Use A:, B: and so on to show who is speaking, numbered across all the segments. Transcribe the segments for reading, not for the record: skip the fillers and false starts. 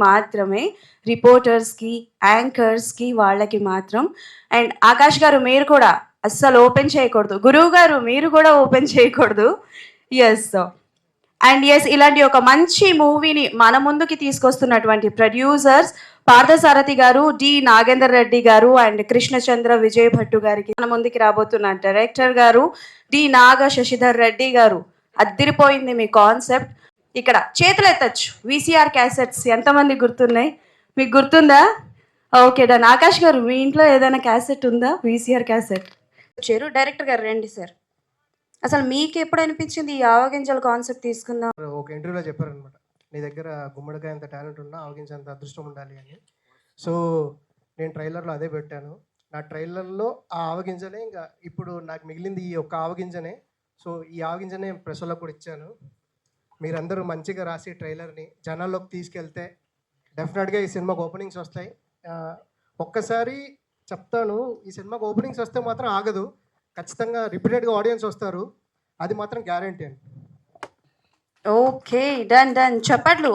A: మాత్రమే, రిపోర్టర్స్‌కి, యాంకర్స్‌కి వాళ్ళకి మాత్రం. అండ్ ఆకాష్ గారు మీరు కూడా అస్సలు ఓపెన్ చేయకూడదు. గురువు గారు మీరు కూడా ఓపెన్ చేయకూడదు. యెస్. అండ్ యెస్, ఇలాంటి ఒక మంచి మూవీని మన ముందుకి తీసుకొస్తున్నటువంటి ప్రొడ్యూసర్స్ పార్థసారథి గారు, డి నాగేందర్ రెడ్డి గారు అండ్ కృష్ణచంద్ర విజయ్ భట్టు గారికి, మన ముందుకి రాబోతున్న డైరెక్టర్ గారు డి నాగ శశిధర్ రెడ్డి గారు. అద్దిరిపోయింది మీ కాన్సెప్ట్. ఇక్కడ చేతులు ఎత్తచ్చు. వీసీఆర్ క్యాసెట్స్ ఎంతమంది గుర్తున్నాయి? మీకు గుర్తుందా? Okay done. ఆకాష్ గారు మీ ఇంట్లో ఏదైనా క్యాసెట్ ఉందా? వీసీఆర్ క్యాసెట్ వచ్చారు. డైరెక్టర్ గారు రండి సార్. అసలు మీకు ఎప్పుడు అనిపించింది ఈ ఆవగింజల కాన్సెప్ట్ తీసుకుందాం?
B: ఒక ఇంటర్వ్యూలో చెప్పారనమాట, నీ దగ్గర గుమ్మడికాయ అంత టాలెంట్ ఉన్నా ఆవగింజ అంత అదృష్టం ఉండాలి అని. సో నేను ట్రైలర్లో అదే పెట్టాను. నా ట్రైలర్లో ఆ ఆవగింజనే ఇంకా ఇప్పుడు నాకు మిగిలింది ఈ ఒక్క ఆవగింజనే. సో ఈ ఆవగింజనే ప్రెస్ వాళ్ళకు కూడా ఇచ్చాను. మీరందరూ మంచిగా రాసి ట్రైలర్ని జనాల్లోకి తీసుకెళ్తే డెఫినెట్గా ఈ సినిమాకి ఓపెనింగ్స్ వస్తాయి. ఒక్కసారి చెప్తాను, ఈ సినిమాకి ఓపెనింగ్స్ వస్తే మాత్రం ఆగదు, ఖచ్చితంగా రిపీటెడ్గా ఆడియన్స్ వస్తారు, అది మాత్రం గ్యారంటీ అండి.
A: Okay done done. చెప్పట్లు.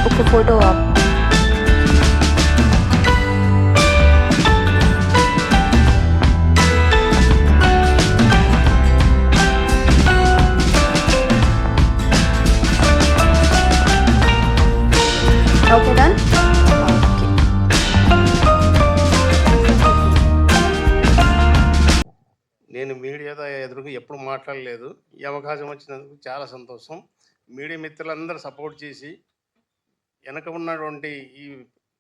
A: ఒక photo op. Okay done. Okay.
C: నేను మీడియాతో ఎదురుగా ఎప్పుడు మాట్లాడలేదు. ఈ అవకాశం వచ్చినందుకు చాలా సంతోషం. మీడియా మిత్రులందరూ సపోర్ట్ చేసి వెనక ఉన్నటువంటి ఈ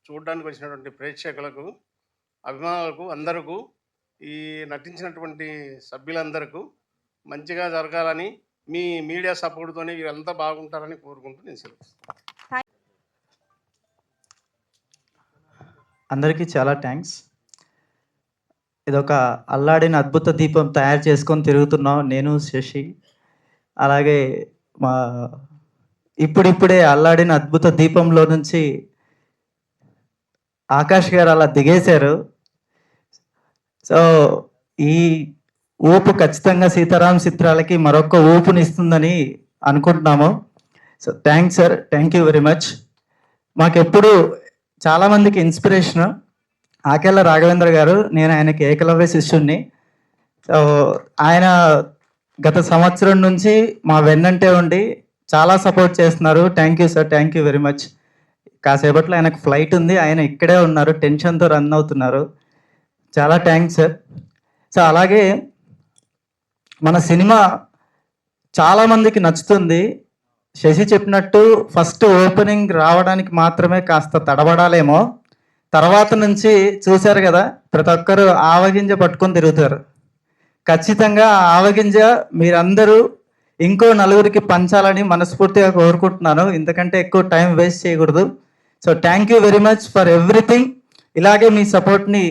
C: చూడడానికి వచ్చినటువంటి ప్రేక్షకులకు, అభిమానులకు అందరకు, ఈ నటించినటువంటి సభ్యులందరకు మంచిగా జరగాలని, మీ మీడియా సపోర్ట్తోనే వీరంతా బాగుంటారని కోరుకుంటూ నేను సెలవు.
D: అందరికీ చాలా థ్యాంక్స్. ఇదొక అల్లాడిన అద్భుత దీపం తయారు చేసుకొని తిరుగుతున్నాం నేను, శశి. అలాగే మా ఇప్పుడిప్పుడే అల్లాడిన అద్భుత దీపంలో నుంచి ఆకాష్ గారు అలా దిగేశారు. సో ఈ ఊపు ఖచ్చితంగా సీతారాం చిత్రాలకి మరొక ఊపునిస్తుందని అనుకుంటున్నాము. So thanks sir, thank you very much. మాకెప్పుడు చాలామందికి ఇన్స్పిరేషన్ ఆకెళ్ళ రాఘవేంద్ర గారు. నేను ఆయనకి ఏకలవ్య శిష్యుణ్ణి. సో ఆయన గత సంవత్సరం నుంచి మా వెన్నంటే ఉండి చాలా సపోర్ట్ చేస్తున్నారు. Thank you sir, thank you very much. కాసేపట్లో ఆయనకు ఫ్లైట్ ఉంది, ఆయన ఇక్కడే ఉన్నారు, టెన్షన్తో రన్ అవుతున్నారు. చాలా థ్యాంక్స్ సార్. సో అలాగే మన సినిమా చాలామందికి నచ్చుతుంది. శశి చెప్పినట్టు ఫస్ట్ ఓపెనింగ్ రావడానికి మాత్రమే కాస్త తడబడాలేమో, తర్వాత నుంచి చూశారు కదా ప్రతి ఒక్కరు ఆవగింజ పట్టుకొని తిరుగుతారు. ఖచ్చితంగా ఆవగింజ మీరందరూ ఇంకో నలుగురికి పంచాలని మనస్ఫూర్తిగా కోరుకుంటున్నాను. ఇంతకంటే ఎక్కువ టైం వేస్ట్ చేయకూడదు. So thank you very much for everything. ఇలాగే మీ సపోర్ట్ని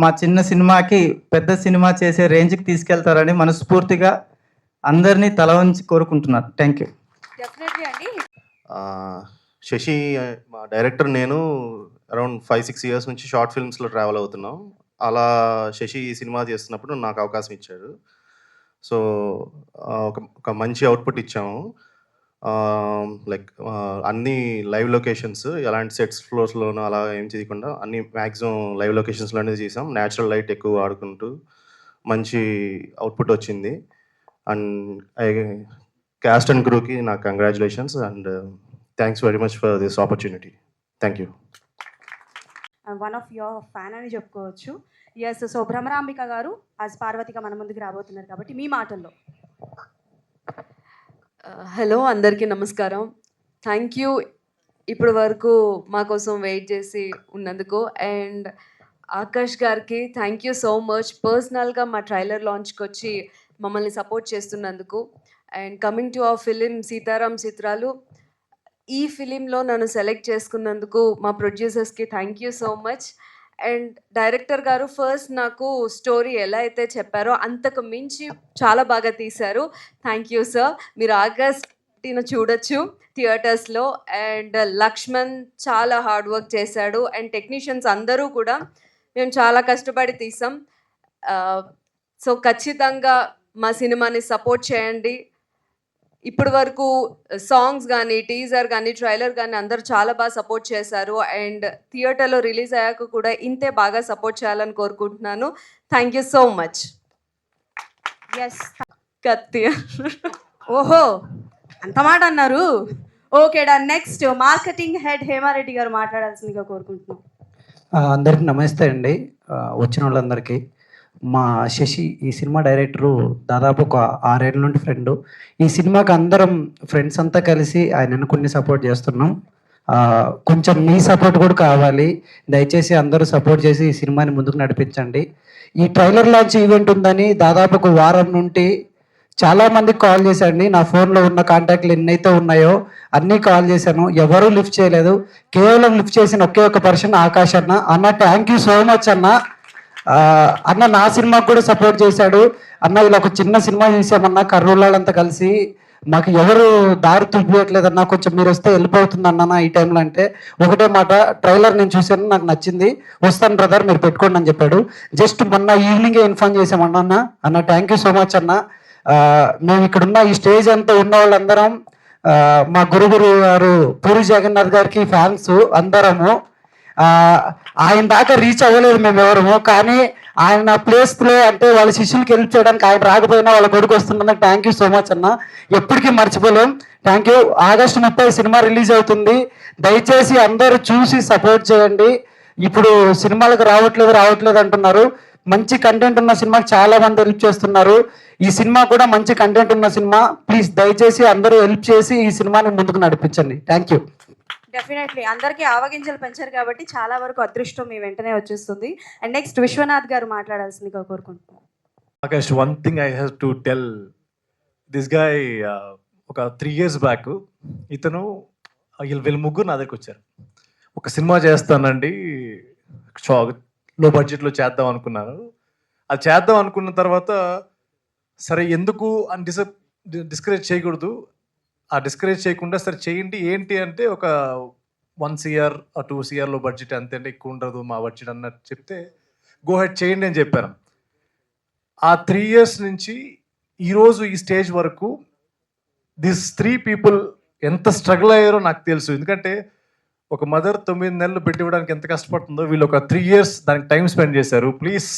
D: మా చిన్న సినిమాకి పెద్ద సినిమా చేసే రేంజ్కి తీసుకెళ్తారని మనస్ఫూర్తిగా అందరినీ తల వంచి కోరుకుంటున్నాను. Thank you.
E: శశి మా డైరెక్టర్, నేను అరౌండ్ 5-6 ఇయర్స్ నుంచి షార్ట్ ఫిల్మ్స్లో ట్రావెల్ అవుతున్నాం. అలా శశి ఈ సినిమా చేస్తున్నప్పుడు నాకు అవకాశం ఇచ్చాడు. సో ఒక మంచి అవుట్పుట్ ఇచ్చాము. లైక్ అన్ని లైవ్ లొకేషన్స్, ఎలాంటి సెట్స్ ఫ్లోర్స్లోనూ అలా ఏం చేయకుండా అన్ని మ్యాక్సిమం లైవ్ లొకేషన్స్లోనే చేసాం. న్యాచురల్ లైట్ ఎక్కువ వాడుకుంటూ మంచి అవుట్పుట్ వచ్చింది. అండ్ క్యాస్ట్ అండ్ క్రూకి నాకు congratulations and thanks very much for this opportunity. Thank you.
A: One of your fan అని చెప్పుకోవచ్చు. ఎస్, సో భ్రమరాంబిక గారు యాజ్ పార్వతిగా మన ముందుకు రాబోతున్నారు కాబట్టి మీ మాటల్లో.
F: హలో, అందరికీ నమస్కారం. థ్యాంక్ యూ ఇప్పటి వరకు మా కోసం వెయిట్ చేసి ఉన్నందుకు. అండ్ ఆకాష్ గారికి థ్యాంక్ యూ సో మచ్, పర్సనల్గా మా ట్రైలర్ లాంచ్కి వచ్చి మమ్మల్ని సపోర్ట్ చేస్తున్నందుకు. And coming to our film Seetharam Chitralu, ఈ ఫిలింలో నన్ను సెలెక్ట్ చేసుకున్నందుకు మా ప్రొడ్యూసర్స్కి thank you so much. And director గారు ఫస్ట్ నాకు స్టోరీ ఎలా అయితే చెప్పారో అంతకు మించి చాలా బాగా తీశారు. Thank you sir. మీరు ఆగస్ట్న చూడొచ్చు థియేటర్స్లో. అండ్ లక్ష్మణ్ చాలా హార్డ్ వర్క్ చేశాడు. అండ్ టెక్నీషియన్స్ అందరూ కూడా మేము చాలా కష్టపడి తీసాం. సో ఖచ్చితంగా మా సినిమాని సపోర్ట్ చేయండి. ఇప్పటి వరకు సాంగ్స్ కానీ, టీజర్ కానీ, ట్రైలర్ కానీ అందరూ చాలా బాగా సపోర్ట్ చేశారు. అండ్ థియేటర్లో రిలీజ్ అయ్యాక కూడా ఇంతే బాగా సపోర్ట్ చేయాలని కోరుకుంటున్నాను. Thank you so much.
A: Yes,
F: కత్తి.
A: ఓహో అంత మాట అన్నారు. ఓకే డా, నెక్స్ట్ మార్కెటింగ్ హెడ్ హేమారెడ్డి గారు మాట్లాడాల్సిందిగా కోరుకుంటున్నాం.
G: అందరికి నమస్తే అండి. వచ్చిన వాళ్ళందరికీ. మా శశి ఈ సినిమా డైరెక్టరు దాదాపు ఒక 6 ఏళ్ళ నుండి ఫ్రెండ్. ఈ సినిమాకి అందరం ఫ్రెండ్స్ అంతా కలిసి ఆయన కొన్ని సపోర్ట్ చేస్తున్నాం. కొంచెం మీ సపోర్ట్ కూడా కావాలి. దయచేసి అందరూ సపోర్ట్ చేసి ఈ సినిమాని ముందుకు నడిపించండి. ఈ ట్రైలర్ లాంచ్ ఈవెంట్ ఉందని దాదాపు ఒక వారం నుండి చాలామందికి కాల్ చేశాండి. నా ఫోన్లో ఉన్న కాంటాక్ట్లు ఎన్నైతే ఉన్నాయో అన్నీ కాల్ చేశాను, ఎవరూ లిఫ్ట్ చేయలేదు. కేవలం లిఫ్ట్ చేసిన ఒకే ఒక పర్సన్ ఆకాష్ అన్న. అన్న థ్యాంక్ యూ సో మచ్ అన్న. అన్న నా సినిమాకు కూడా సపోర్ట్ చేశాడు. అన్న ఇలా ఒక చిన్న సినిమా చేసామన్నా, కర్రూళ్ళంతా కలిసి మాకు ఎవరు దారి తుడిపోయట్లేదన్నా, కొంచెం మీరు వస్తే వెళ్ళిపోతుంది అన్న ఈ టైంలో. అంటే ఒకటే మాట, ట్రైలర్ నేను చూశాను, నాకు నచ్చింది, వస్తాను బ్రదర్ మీరు పెట్టుకోండి అని చెప్పాడు. జస్ట్ మొన్న ఈవినింగే ఇన్ఫార్మ్ చేసామన్నా. అన్న థ్యాంక్ యూ సో మచ్ అన్న. మేము ఇక్కడున్న ఈ స్టేజ్ అంతా ఉన్న వాళ్ళందరం మా గురుగురు గారు పూరి జగన్నాథ్ గారికి ఫ్యాన్స్ అందరము. ఆయన దాకా రీచ్ అవ్వలేదు మేము ఎవరము, కానీ ఆయన ప్లేస్లో అంటే వాళ్ళ శిష్యులకి హెల్ప్ చేయడానికి ఆయన రాకపోయినా వాళ్ళ కొడుకు వస్తున్నందుకు థ్యాంక్ యూ సో మచ్ అన్న. ఎప్పటికీ మర్చిపోలేం. Thank you. August 30 cinema release అవుతుంది. దయచేసి అందరూ చూసి సపోర్ట్ చేయండి. ఇప్పుడు సినిమాలకు రావట్లేదు అంటున్నారు. మంచి కంటెంట్ ఉన్న సినిమాకి చాలా మంది హెల్ప్ చేస్తున్నారు. ఈ సినిమా కూడా మంచి కంటెంట్ ఉన్న సినిమా. ప్లీజ్ దయచేసి అందరూ హెల్ప్ చేసి ఈ సినిమాని ముందుకు నడిపించండి. Thank you.
A: డెఫినెట్లీ అందరికీ ఆవగింజలు పెంచారు కాబట్టి చాలా వరకు అదృష్టం మీ వెంటనే వచ్చేస్తుంది. అండ్ నెక్స్ట్ విశ్వనాథ్ గారు మాట్లాడాల్సిందిగా కోరుకుంటున్నాం.
H: Akash, one thing I have to tell this guy, ఒక 3 years బ్యాక్ ఇతను వీళ్ళు ముగ్గురు నా దగ్గరికి వచ్చారు. ఒక సినిమా చేస్తానండి, లో బడ్జెట్లో చేద్దాం అనుకున్నాను. అది చేద్దాం అనుకున్న తర్వాత సరే ఎందుకు అని డిస్కరేజ్ చేయకూడదు, ఆ డిస్కరేజ్ చేయకుండా సరే చేయండి. ఏంటి అంటే ఒక 1 CR 2 CR లో బడ్జెట్ అంతే అంటే ఎక్కువ ఉండదు మా బడ్జెట్ అన్నట్టు చెప్తే గో హెడ్ చేయండి అని చెప్పాను. ఆ 3 years నుంచి ఈరోజు ఈ స్టేజ్ వరకు దిస్ 3 people ఎంత స్ట్రగుల్ అయ్యారో నాకు తెలుసు. ఎందుకంటే ఒక మదర్ 9 నెలలు పెట్టి ఇవ్వడానికి ఎంత కష్టపడుతుందో వీళ్ళు ఒక 3 years దానికి టైం స్పెండ్ చేశారు. Please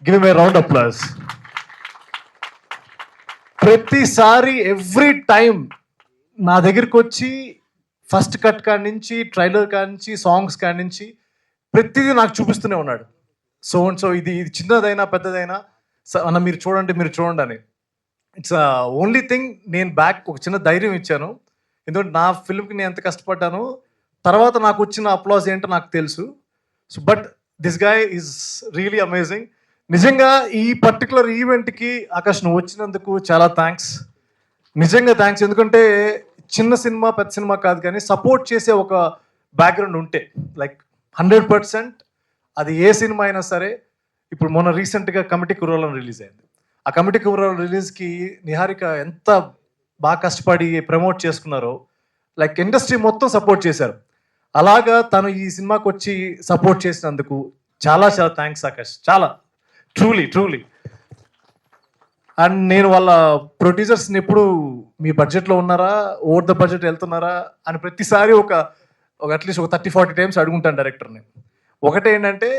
H: give me round applause. ప్రతిసారి ఎవ్రీ టైం నా దగ్గరికి వచ్చి ఫస్ట్ కట్ కాడి నుంచి, ట్రైలర్ కాడి నుంచి, సాంగ్స్ కాడి నుంచి ప్రతిదీ నాకు చూపిస్తూనే ఉన్నాడు. సో ఇది చిన్నదైనా పెద్దదైనా అన్న మీరు చూడండి అని. ఇట్స్ ఓన్లీ థింగ్ నేను బ్యాక్ ఒక చిన్న ధైర్యం ఇచ్చాను. ఎందుకంటే నా ఫిల్మ్కి నేను ఎంత కష్టపడ్డాను, తర్వాత నాకు వచ్చిన అప్లాజ్ ఏంటో నాకు తెలుసు. So but this guy is really amazing. నిజంగా ఈ పర్టికులర్ ఈవెంట్కి ఆకాష్ నువ్వు వచ్చినందుకు చాలా థ్యాంక్స్, నిజంగా థ్యాంక్స్. ఎందుకంటే చిన్న సినిమా పెద్ద సినిమా కాదు, కానీ సపోర్ట్ చేసే ఒక బ్యాక్గ్రౌండ్ ఉంటే లైక్ 100% అది ఏ సినిమా అయినా సరే. ఇప్పుడు మొన్న రీసెంట్గా కమిటీ కుర్రాళ్ళని రిలీజ్ అయింది. ఆ కమిటీ కుర్రాళ్ళ రిలీజ్కి నిహారిక ఎంత బాగా కష్టపడి ప్రమోట్ చేసుకున్నారో, లైక్ ఇండస్ట్రీ మొత్తం సపోర్ట్ చేశారు. అలాగా తను ఈ సినిమాకి వచ్చి సపోర్ట్ చేసినందుకు చాలా చాలా థ్యాంక్స్ ఆకాష్, చాలా ట్రూలీ. అండ్ నేను వాళ్ళ ప్రొడ్యూసర్స్ని ఎప్పుడు మీ బడ్జెట్లో ఉన్నారా, ఓవర్ ద బడ్జెట్ వెళ్తున్నారా అని ప్రతిసారి ఒక అట్లీస్ట్ ఒక 30-40 టైమ్స్ అడుగుంటాను డైరెక్టర్ని. ఒకటే ఏంటంటే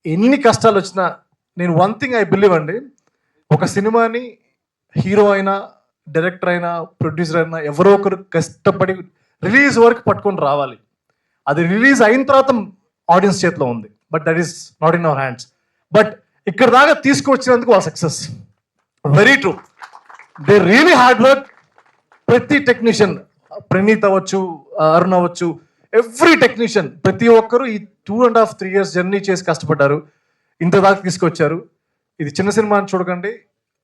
H: ఎన్ని కష్టాలు వచ్చినా నేను వన్ థింగ్ ఐ బిలీవ్ అండి, ఒక సినిమాని హీరో అయినా డైరెక్టర్ అయినా ప్రొడ్యూసర్ అయినా ఎవరో ఒకరు కష్టపడి రిలీజ్ వరకు పట్టుకొని రావాలి. అది రిలీజ్ అయిన తర్వాత ఆడియన్స్ చేతిలో ఉంది, but that is not in our hands. But ఇక్కడ దాకా తీసుకొచ్చినందుకు వాళ్ళ success very true. They really hard work. ప్రతి టెక్నీషియన్, ప్రణీత్ అవ్వచ్చు, అరుణ్ అవ్వచ్చు, ఎవ్రీ టెక్నీషియన్, ప్రతి ఒక్కరు ఈ 2.5-3 years జర్నీ చేసి కష్టపడ్డారు, ఇంత దాకా తీసుకొచ్చారు. ఇది చిన్న సినిమా అని చూడకండి.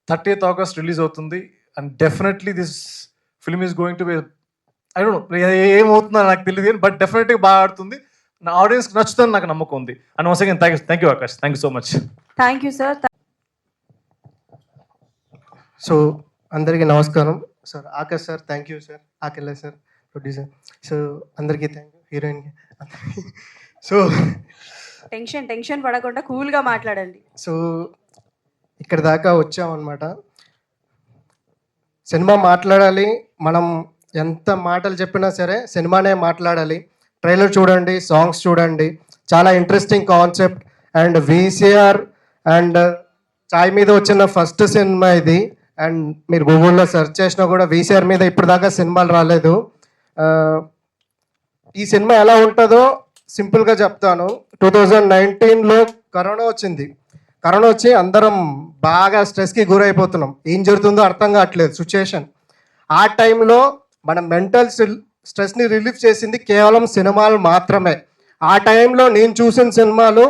H: 30th August రిలీజ్ అవుతుంది and definitely this film is going to be, I don't know ఏమవుతుందో నాకు తెలియదు, బట్ డెఫినెట్గా బాగా ఆడుతుంది. నా ఆడియన్స్కి నచ్చుతుందని నాకు నమ్మకం ఉంది. And once again thank you Akash, thank you so much.
A: Thank you sir.
B: So అందరికీ నమస్కారం sir. Akash sir thank you sir, Akella sir producer. So అందరికీ థ్యాంక్ యూ, హీరోయిన్కి. సో
A: టెన్షన్ పడకుండా కూల్గా మాట్లాడండి.
B: సో ఇక్కడ దాకా వచ్చామన్నమాట. సినిమా మాట్లాడాలి, మనం ఎంత మాటలు చెప్పినా సరే సినిమానే మాట్లాడాలి. ట్రైలర్ చూడండి, సాంగ్స్ చూడండి, చాలా interesting concept. And VCR and చాయ్ మీద వచ్చిన ఫస్ట్ సినిమా ఇది. అండ్ మీరు గూగుల్లో సెర్చ్ చేసినా కూడా వీసీఆర్ మీద ఇప్పటిదాకా సినిమాలు రాలేదు. ఈ సినిమా ఎలా ఉంటుందో సింపుల్గా చెప్తాను. 2019లో కరోనా వచ్చింది. కరోనా వచ్చి అందరం బాగా స్ట్రెస్కి గురైపోతున్నాం. ఏం జరుగుతుందో అర్థం కావట్లేదు సిచ్యుయేషన్. ఆ టైంలో మన మెంటల్ స్ట్రెస్ని రిలీఫ్ చేసింది కేవలం సినిమాలు మాత్రమే. ఆ టైంలో నేను చూసిన సినిమాలు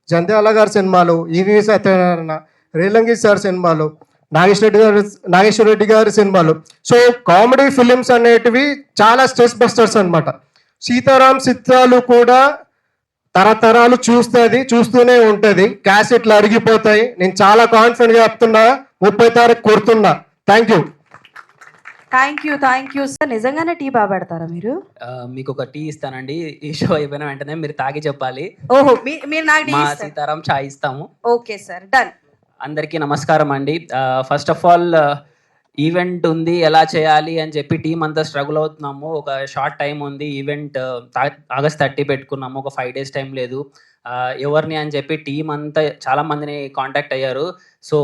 B: జంధ్యాల గారి సినిమాలు, ఈవి సత్యనారాయణ, రేలంగి సార్ సినిమాలు, నాగేశ్వర రెడ్డి గారి సినిమాలు. సో కామెడీ ఫిలిమ్స్ అనేటివి చాలా స్ట్రెస్ బస్టర్స్ అనమాట. సీతారాం చిత్రాలు కూడా తరతరాలు చూస్తూనే ఉంటుంది. క్యాసెట్లు అరిగిపోతాయి. నేను చాలా కాన్ఫిడెంట్గా చెప్తున్నా, 30 తారీఖు కొడుతున్నా. Thank
A: you sir. నిజంగానే టీ బాగా పెడతారా మీరు?
I: మీకు ఒక టీ ఇస్తానండి. ఈ షో అయిపోయిన వెంటనే మీరు తాగి చెప్పాలి.
A: ఓహో, మీరు నాకు టీ
I: మా
A: ఇస్తారు.
I: సీతారాం చాయ్ ఇస్తాము.
A: Okay sir, done.
I: అందరికీ నమస్కారం అండి. ఫస్ట్ ఆఫ్ ఆల్ ఈవెంట్ ఉంది, ఎలా చేయాలి అని చెప్పి టీం అంతా స్ట్రగుల్ అవుతున్నాము. ఒక షార్ట్ టైం ఉంది. ఈవెంట్ August 30 పెట్టుకున్నాము. ఒక 5 days టైం లేదు. ఎవరిని అని చెప్పి టీం అంతా చాలా మందిని కాంటాక్ట్ అయ్యారు. సో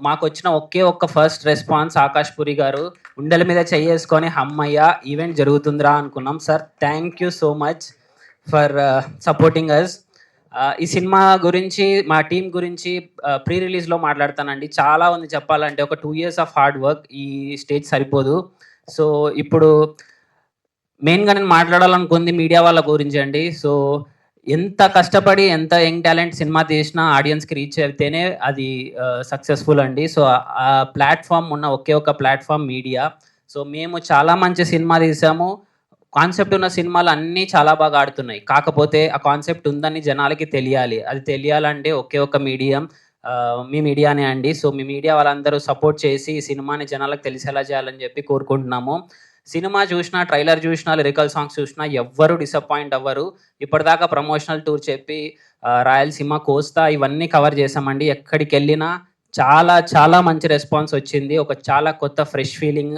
I: మాకు వచ్చిన ఒక్క ఫస్ట్ రెస్పాన్స్ ఆకాష్ పురి గారు ఉండల మీద చేసుకొని హమ్మయ్య ఈవెంట్ జరుగుతుందిరా అనుకున్నాం. Sir thank you so much for supporting us. ఈ సినిమా గురించి, మా టీం గురించి ప్రీ రిలీజ్లో మాట్లాడతానండి. చాలా ఉంది చెప్పాలంటే. ఒక 2 years ఆఫ్ హార్డ్ వర్క్, ఈ స్టేజ్ సరిపోదు. సో ఇప్పుడు మెయిన్గా నేను మాట్లాడాలనుకుంది మీడియా వాళ్ళ గురించి అండి. సో ఎంత కష్టపడి ఎంత యంగ్ టాలెంట్ సినిమా తీసినా ఆడియన్స్కి రీచ్ అయితేనే అది సక్సెస్ఫుల్ అండి. సో ఆ ప్లాట్ఫామ్ ఉన్న ఒక్క ప్లాట్ఫామ్ మీడియా. సో మేము చాలా మంచి సినిమా తీసాము. కాన్సెప్ట్ ఉన్న సినిమాలు అన్నీ చాలా బాగా ఆడుతున్నాయి. కాకపోతే ఆ కాన్సెప్ట్ ఉందని జనాలకి తెలియాలి. అది తెలియాలంటే ఒక్క మీడియం మీ మీడియానే అండి. సో మీ మీడియా వాళ్ళందరూ సపోర్ట్ చేసి ఈ సినిమాని జనాలకు తెలిసేలా చేయాలని చెప్పి కోరుకుంటున్నాము. సినిమా చూసినా, ట్రైలర్ చూసినా, లిరికల్ సాంగ్స్ చూసినా ఎవ్వరు డిసప్పాయింట్ అవ్వరు. ఇప్పటిదాకా ప్రమోషనల్ టూర్ చెప్పి రాయలసీమ, కోస్తా ఇవన్నీ కవర్ చేసామండి. ఎక్కడికి వెళ్ళినా చాలా మంచి రెస్పాన్స్ వచ్చింది. ఒక చాలా కొత్త ఫ్రెష్ ఫీలింగ్.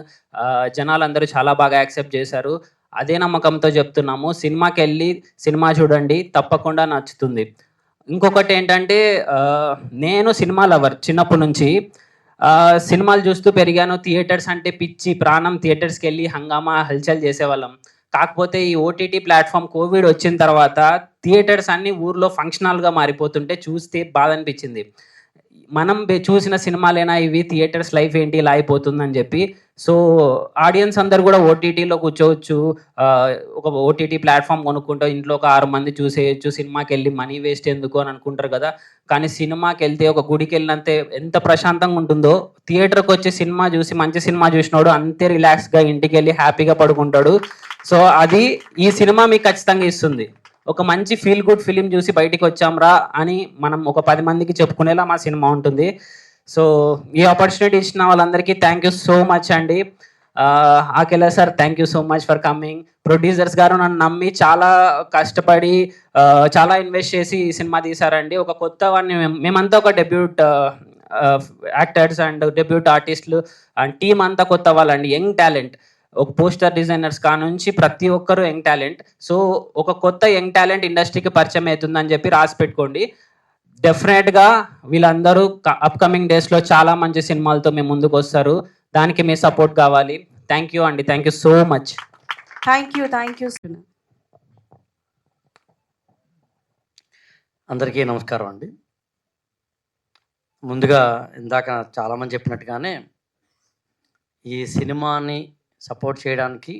I: జనాలందరూ చాలా బాగా యాక్సెప్ట్ చేశారు. అదే నమ్మకంతో చెప్తున్నాము. సినిమాకి వెళ్ళి సినిమా చూడండి, తప్పకుండా నచ్చుతుంది. ఇంకొకటి ఏంటంటే, నేను సినిమా లవర్ చిన్నప్పటి నుంచి. సినిమాలు చూస్తూ పెరిగాను. థియేటర్స్ అంటే పిచ్చి ప్రాణం. థియేటర్స్కి వెళ్ళి హంగామా హల్చల్ చేసేవాళ్ళం. కాకపోతే ఈ ఓటీటీ ప్లాట్ఫామ్ కోవిడ్ వచ్చిన తర్వాత థియేటర్స్ అన్నీ ఊర్లో ఫంక్షన్ హాల్గా మారిపోతుంటే చూస్తే బాధ అనిపించింది. మనం చూసిన సినిమాలేనా ఇవి, థియేటర్స్ లైఫ్ ఏంటి ఇలా అయిపోతుందని చెప్పి. సో ఆడియన్స్ అందరు కూడా ఓటీటీలో కూర్చోవచ్చు. ఒక ఓటీటీ ప్లాట్ఫామ్ కొనుక్కుంటూ ఇంట్లో ఒక 6 మంది చూసేయచ్చు. సినిమాకి వెళ్ళి మనీ వేస్ట్ ఎందుకు అని అనుకుంటారు కదా. కానీ సినిమాకి వెళ్తే, ఒక గుడికి వెళ్ళినంతే ఎంత ప్రశాంతంగా ఉంటుందో, థియేటర్కి వచ్చి సినిమా చూసి మంచి సినిమా చూసినాడు అంతే రిలాక్స్గా ఇంటికి వెళ్ళి హ్యాపీగా పడుకుంటాడు. సో అది ఈ సినిమా మీకు ఖచ్చితంగా ఇస్తుంది. ఒక మంచి ఫీల్ గుడ్ ఫిలిం చూసి బయటికి వచ్చాంరా అని మనం ఒక 10 మందికి చెప్పుకునేలా మా సినిమా ఉంటుంది. సో ఈ ఆపర్చునిటీ ఇచ్చిన వాళ్ళందరికీ థ్యాంక్ యూ సో మచ్ అండి. Akella sir thank you so much for coming. Producers గారు నన్ను నమ్మి చాలా కష్టపడి చాలా ఇన్వెస్ట్ చేసి ఈ సినిమా తీశారండి. ఒక కొత్త వాడిని మేమంతా ఒక డెబ్యూట్ యాక్టర్స్ అండ్ డెబ్యూట్ ఆర్టిస్టులు అండ్ టీం అంతా కొత్త వాళ్ళండి. యంగ్ టాలెంట్, ఒక పోస్టర్ డిజైనర్స్ నుంచి ప్రతి ఒక్కరు యంగ్ టాలెంట్. సో ఒక కొత్త యంగ్ టాలెంట్ ఇండస్ట్రీకి పరిచయం అవుతుందని చెప్పి రాసి పెట్టుకోండి. డెఫినెట్గా వీళ్ళందరూ అప్కమింగ్ డేస్లో చాలా మంచి సినిమాలతో మేము ముందుకు వస్తారు. దానికి మీ సపోర్ట్ కావాలి. థ్యాంక్ యూ అండి, thank you so much.
A: Thank you.
J: అందరికీ నమస్కారం అండి. ముందుగా ఇందాక చాలామంది చెప్పినట్టుగానే ఈ సినిమాని సపోర్ట్ చేయడానికి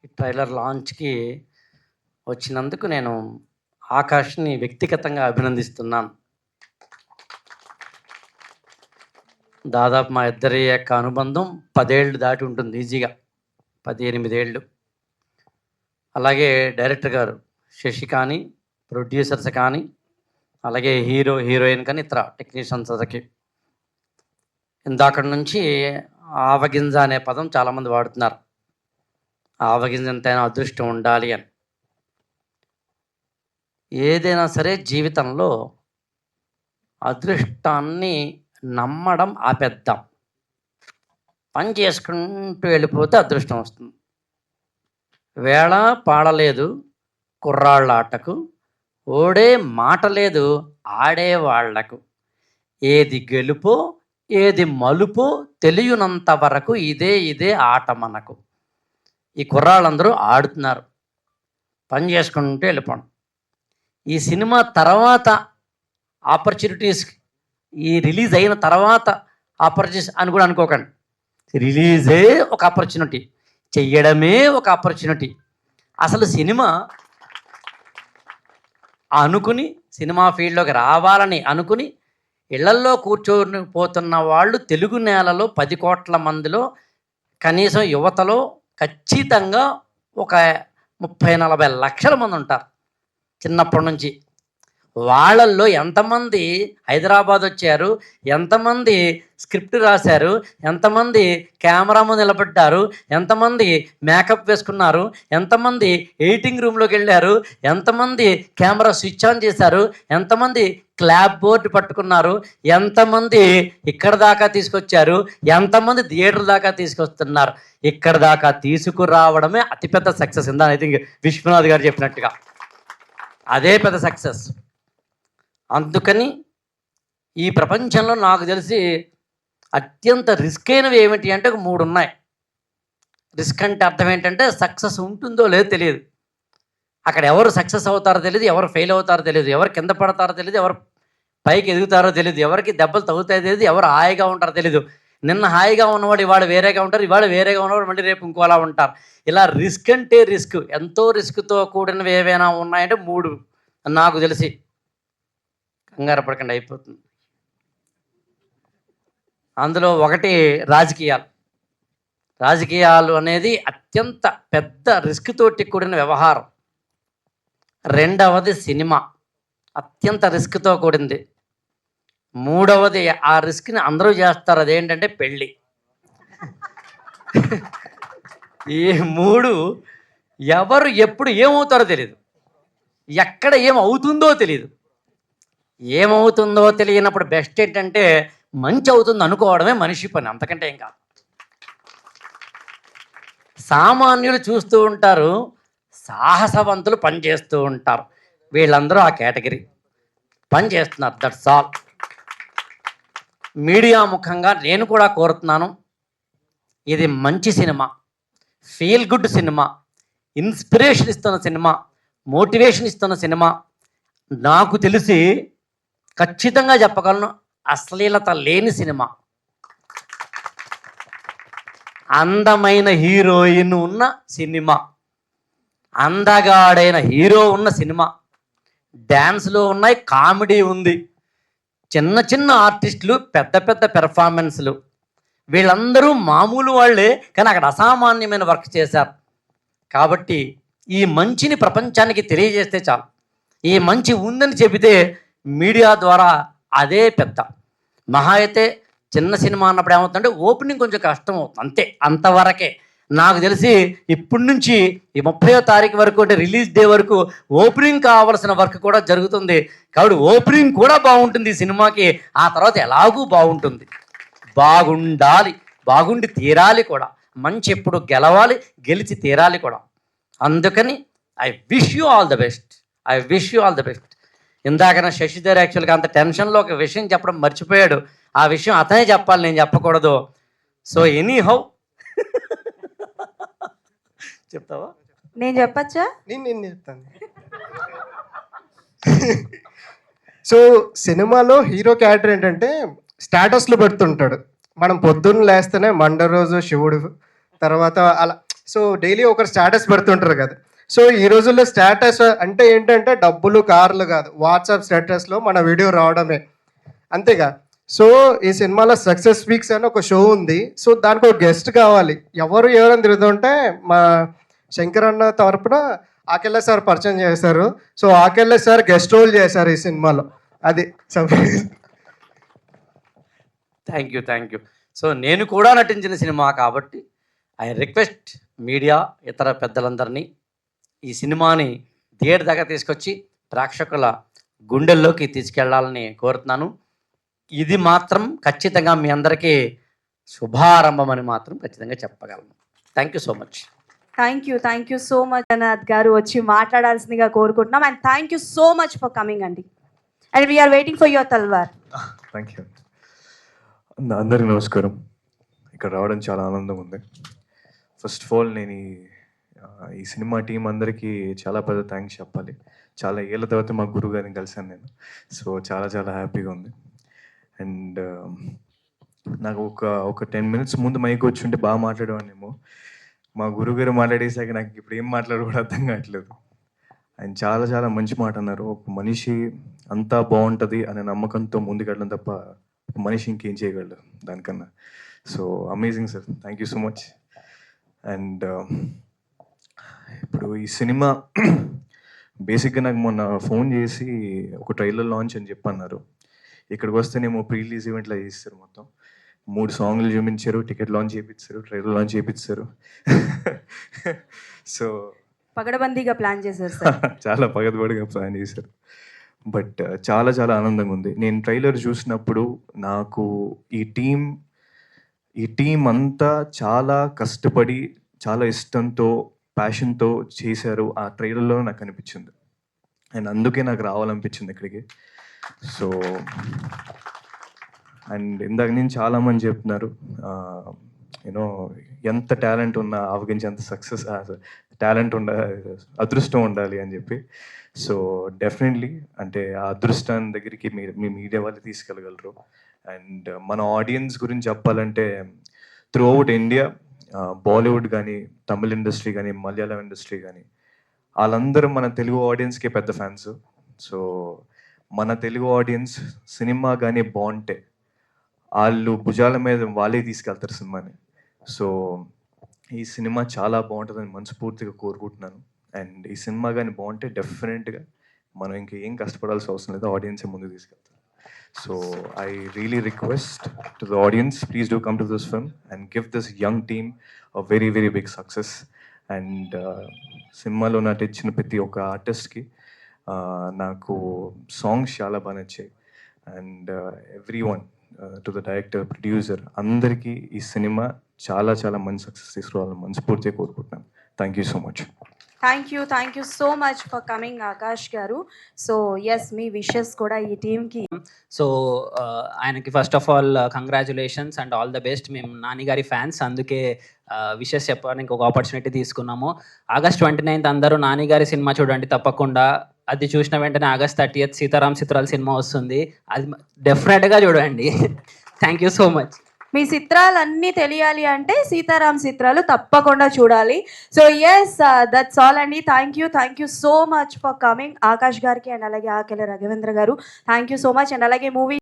J: ఈ ట్రైలర్ లాంచ్కి వచ్చినందుకు నేను ఆకాష్ని వ్యక్తిగతంగా అభినందిస్తున్నాను. దాదాపు మా ఇద్దరి యొక్క అనుబంధం 10 ఏళ్ళు దాటి ఉంటుంది, ఈజీగా 18 ఏళ్ళు. అలాగే డైరెక్టర్ గారు శశి కానీ, ప్రొడ్యూసర్స్ కానీ, అలాగే హీరో హీరోయిన్ కానీ, ఇతర టెక్నీషియన్స్ అందరికి ఇందాక నుంచి ఆవగింజ అనే పదం చాలామంది వాడుతున్నారు. ఆవగింజ ఎంతైనా అదృష్టం ఉండాలి అని. ఏదైనా సరే జీవితంలో అదృష్టాన్ని నమ్మడం ఆపేద్దాం. పని చేసుకుంటూ వెళ్ళిపోతే అదృష్టం వస్తుంది. వేళ పాడలేదు కుర్రాళ్ళ ఆటకు, ఓడే మాట లేదు ఆడేవాళ్లకు, ఏది గెలుపో ఏది మలుపో తెలియనంత వరకు ఇదే ఆట మనకు. ఈ కుర్రాళ్ళందరూ ఆడుతున్నారు, పని చేసుకుంటూ వెళ్ళిపోండి. ఈ సినిమా తర్వాత ఆపర్చునిటీస్, ఈ రిలీజ్ అయిన తర్వాత ఆపర్చునిటీస్ అని కూడా అనుకోకండి. రిలీజే ఒక ఆపర్చునిటీ, చెయ్యడమే ఒక ఆపర్చునిటీ. అసలు సినిమా అనుకుని సినిమా ఫీల్డ్లోకి రావాలని అనుకుని ఇళ్లల్లో కూర్చొని పోతున్న వాళ్ళు తెలుగు నేలలో 10 కోట్ల మందిలో కనీసం యువతలో ఖచ్చితంగా ఒక 30-40 లక్షల మంది ఉంటారు చిన్నప్పటి నుంచి. వాళ్ళల్లో ఎంతమంది హైదరాబాద్ వచ్చారు, ఎంతమంది స్క్రిప్ట్ రాశారు, ఎంతమంది కెమెరా ముందు నిలబడ్డారు, ఎంతమంది మేకప్ వేసుకున్నారు, ఎంతమంది ఎడిటింగ్ రూమ్లోకి వెళ్ళారు, ఎంతమంది కెమెరా స్విచ్ ఆన్ చేశారు, ఎంతమంది క్లాప్ బోర్డు పట్టుకున్నారు, ఎంతమంది ఇక్కడ దాకా తీసుకొచ్చారు, ఎంతమంది థియేటర్ దాకా తీసుకొస్తున్నారు. ఇక్కడ దాకా తీసుకురావడమే అతిపెద్ద సక్సెస్. ఇందా ఐ థింక్ విశ్వనాథ్ గారు చెప్పినట్టుగా అదే పెద్ద సక్సెస్. అందుకని ఈ ప్రపంచంలో నాకు తెలిసి అత్యంత రిస్క్ అయినవి ఏమిటి అంటే 3 ఉన్నాయి. రిస్క్ అంటే అర్థం ఏంటంటే సక్సెస్ ఉంటుందో లేదో తెలియదు, అక్కడ ఎవరు సక్సెస్ అవుతారో తెలియదు, ఎవరు ఫెయిల్ అవుతారో తెలియదు, ఎవరు కింద పడతారో తెలియదు, ఎవరు పైకి ఎదుగుతారో తెలియదు, ఎవరికి దెబ్బలు తగ్గుతాయో తెలియదు, ఎవరు హాయిగా ఉంటారో తెలియదు. నిన్న హాయిగా ఉన్నవాడు ఇవాళ వేరేగా ఉంటారు, ఇవాళ వేరేగా ఉన్నవాడు మళ్ళీ రేపు ఇంకోలా ఉంటారు. ఇలా రిస్క్ అంటే రిస్క్, ఎంతో రిస్క్తో కూడినవి ఏవైనా ఉన్నాయంటే 3 నాకు తెలిసి. కంగారు పడకండి, అయిపోతుంది. అందులో ఒకటి రాజకీయాలు. రాజకీయాలు అనేది అత్యంత పెద్ద రిస్క్ తోటి కూడిన వ్యవహారం. రెండవది సినిమా, అత్యంత రిస్క్తో కూడింది. మూడవది ఆ రిస్క్ని అందరూ చేస్తారు, అదేంటంటే పెళ్ళి. ఈ 3 ఎవరు ఎప్పుడు ఏమవుతారో తెలియదు, ఎక్కడ ఏమవుతుందో తెలియదు. ఏమవుతుందో తెలియనప్పుడు బెస్ట్ ఏంటంటే మంచి అవుతుంది అనుకోవడమే మనిషి పని, అంతకంటే ఏం కాదు. సామాన్యులు చూస్తూ ఉంటారు, సాహసవంతులు పని చేస్తూ ఉంటారు. వీళ్ళందరూ ఆ కేటగిరీ పని చేస్తున్నారు, దట్స్ ఆల్. మీడియా ముఖంగా నేను కూడా కోరుతున్నాను, ఇది మంచి cinema, feel good cinema, inspiration ఇస్తున్న సినిమా, మోటివేషన్ ఇస్తున్న సినిమా. నాకు తెలిసి ఖచ్చితంగా చెప్పగలను, అశ్లీలత లేని సినిమా, అందమైన హీరోయిన్ ఉన్న సినిమా, అందగాడైన హీరో ఉన్న సినిమా, డ్యాన్స్లో ఉన్నాయి, కామెడీ ఉంది, చిన్న చిన్న ఆర్టిస్టులు, పెద్ద పెద్ద పెర్ఫార్మెన్స్లు. వీళ్ళందరూ మామూలు వాళ్ళే, కానీ అక్కడ అసామాన్యమైన వర్క్ చేశారు. కాబట్టి ఈ మంచిని ప్రపంచానికి తెలియజేస్తే చాలు. ఈ మంచి ఉందని చెబితే మీడియా ద్వారా అదే పెద్ద. మహా అయితే చిన్న సినిమా అన్నప్పుడు ఏమవుతుందంటే ఓపెనింగ్ కొంచెం కష్టం అవుతుంది, అంతే, అంతవరకే. నాకు తెలిసి ఇప్పటి నుంచి ఈ 30వ తారీఖు వరకు అంటే రిలీజ్ డే వరకు ఓపెనింగ్ కావాల్సిన వర్క్ కూడా జరుగుతుంది. కాబట్టి ఓపెనింగ్ కూడా బాగుంటుంది ఈ సినిమాకి, ఆ తర్వాత ఎలాగూ బాగుంటుంది. బాగుండాలి, బాగుండి తీరాలి కూడా. మంచి ఎప్పుడు గెలవాలి, గెలిచి తీరాలి కూడా. అందుకని I wish you all the best, I wish you all the best. ఇందాకన శశిధర్ యాక్చువల్గా అంత టెన్షన్లో ఒక విషయం చెప్పడం మర్చిపోయాడు. ఆ విషయం అతనే చెప్పాలి, నేను చెప్పకూడదు. సో ఎనీ హౌ చెప్తావా?
A: నేను చెప్పచ్చా?
B: నేను చెప్తాను. సో సినిమాలో హీరో క్యారెక్టర్ ఏంటంటే స్టేటస్లు పెడుతుంటాడు. మనం పొద్దున్న లేస్తేనే మండే రోజు శివుడు, తర్వాత అలా సో డైలీ ఒకరు స్టేటస్ పెడుతుంటారు కదా. సో ఈ రోజుల్లో స్టేటస్ అంటే ఏంటంటే డబ్బులు కార్లు కాదు, వాట్సాప్ స్టేటస్లో మన వీడియో రావడమే, అంతేగా. సో ఈ సినిమాలో సక్సెస్ వీక్స్ అని ఒక షో ఉంది. సో దానికి ఒక గెస్ట్ కావాలి. ఎవరని తిరుగుతుంటే మా శంకర్ అన్న తరపున ఆకెళ్ళ సార్ పరిచయం చేశారు. So Akella sir guest role చేశారు ఈ సినిమాలో. అది
J: థ్యాంక్ యూ. సో నేను కూడా నటించిన సినిమా కాబట్టి ఐ రిక్వెస్ట్ మీడియా ఇతర పెద్దలందరినీ ఈ సినిమాని థియేటర్ దాకా తీసుకొచ్చి ప్రేక్షకుల గుండెల్లోకి తీసుకెళ్లాలని కోరుతున్నాను. ఇది మాత్రం ఖచ్చితంగా మీ అందరికీ శుభారంభం అని మాత్రం ఖచ్చితంగా చెప్పగలను. Thank you so much.
A: Thank you so much Anath గారు వచ్చి మాట్లాడాల్సిందిగా కోరుకుంటున్నాం. And thank you so much for coming అండి. And we are waiting for your Talwar.
K: Thank you. అందరికీ నమస్కారం. ఇక్కడ రావడం చాలా ఆనందం ఉంది. ఫస్ట్ ఆఫ్ ఆల్ నేను ఈ సినిమా టీం అందరికీ చాలా పెద్ద థ్యాంక్స్ చెప్పాలి. చాలా ఏళ్ళ తర్వాత మా గురువు గారిని కలిశాను నేను. సో చాలా హ్యాపీగా ఉంది. అండ్ నాకు ఒక 10 minutes ముందు మైక్ వచ్చి ఉంటే బాగా మాట్లాడేవాడినేమో. మా గురువుగారు మాట్లాడేసాక నాకు ఇప్పుడు ఏం మాట్లాడో కూడా అర్థం కావట్లేదు. ఆయన చాలా మంచి మాట అన్నారు. ఒక మనిషి అంతా బాగుంటుంది అనే నమ్మకంతో ముందుకెళ్ళడం తప్ప ఒక మనిషి ఇంకేం చేయగలడు దానికన్నా. So amazing sir, thank you so much. And ఇప్పుడు ఈ సినిమా బేసిక్గా నాకు మొన్న ఫోన్ చేసి ఒక ట్రైలర్ లాంచ్ అని చెప్పన్నారు. ఇక్కడికి వస్తేనేమో ప్రీ రిలీజ్ ఈవెంట్లో చేస్తారు. మొత్తం 3 సాంగ్లు చూపించారు, టికెట్ లాంచ్ చేయించారు, ట్రైలర్ లాంచ్ చేయించారు. సో
A: పగడబందీగా ప్లాన్ చేశారు సార్.
K: చాలా పగడబందీగా ప్లాన్ చేశారు. బట్ చాలా ఆనందంగా ఉంది. నేను ట్రైలర్ చూసినప్పుడు నాకు ఈ టీం అంతా చాలా కష్టపడి చాలా ఇష్టంతో ప్యాషన్తో చేశారు ఆ ట్రైలర్లో నాకు అనిపించింది. అండ్ అందుకే నాకు రావాలనిపించింది ఇక్కడికి. సో అండ్ ఇందాక నేను చాలామంది చెప్తున్నారు యూనో ఎంత టాలెంట్ ఉన్నా ఆవగించేంత సక్సెస్ టాలెంట్ అదృష్టం ఉండాలి అని చెప్పి. సో డెఫినెట్లీ అంటే ఆ అదృష్టాన్ని దగ్గరికి మీ మీడియా వాళ్ళు తీసుకెళ్ళగలరు. అండ్ మన ఆడియన్స్ గురించి చెప్పాలంటే త్రూ అవుట్ ఇండియా బాలీవుడ్ కానీ, తమిళ ఇండస్ట్రీ కానీ, మలయాళం ఇండస్ట్రీ కానీ వాళ్ళందరూ మన తెలుగు ఆడియన్స్కే పెద్ద ఫ్యాన్స్. సో మన తెలుగు ఆడియన్స్ సినిమా కానీ బాగుంటే వాళ్ళు భుజాల మీద వాళ్ళే తీసుకెళ్తారు సినిమాని. సో ఈ సినిమా చాలా బాగుంటుందని మనస్ఫూర్తిగా కోరుకుంటున్నాను. అండ్ ఈ సినిమా కానీ బాగుంటే డెఫినెట్గా మనం ఇంకేం కష్టపడాల్సిన అవసరం లేదు, ఆడియన్సే ముందుకు తీసుకెళ్తారు. So I really request to the audience, please do come to this film and give this young team a very big success. And సినిమాలో నటించిన ప్రతి ఒక్క ఆర్టిస్ట్కి నాకు సాంగ్స్ చాలా బాగా నచ్చాయి. And everyone to the director, producer అందరికీ ఈ సినిమా చాలా మంచి సక్సెస్ తీసుకురావాలని మనస్ఫూర్తిగా కోరుకుంటున్నాను. Thank you so much.
A: Thank you so much for coming Akash గారు. సో ఎస్, మీ విషెస్ కూడా ఈ టీంకి.
I: సో ఆయనకి first of all congratulations and all the best. మేము నాని గారి ఫ్యాన్స్, అందుకే విషెస్ చెప్పడానికి ఒక ఆపర్చునిటీ తీసుకున్నాము. ఆగస్ట్ 29th అందరూ నాని గారి సినిమా చూడండి తప్పకుండా. అది చూసిన వెంటనే ఆగస్ట్ 30th సీతారాం చిత్రాల సినిమా వస్తుంది, అది డెఫినెట్గా చూడండి. Thank you so much.
A: మీ చిత్రాలన్నీ తెలియాలి అంటే సీతారాం చిత్రాలు తప్పకుండా చూడాలి. సో ఎస్, దట్స్ ఆల్ అండి. Thank you so much for coming Akash గారికి అండ్ అలాగే ఆకెళ్ళ రఘవేంద్ర గారు. Thank you so much. And అలాగే మూవీ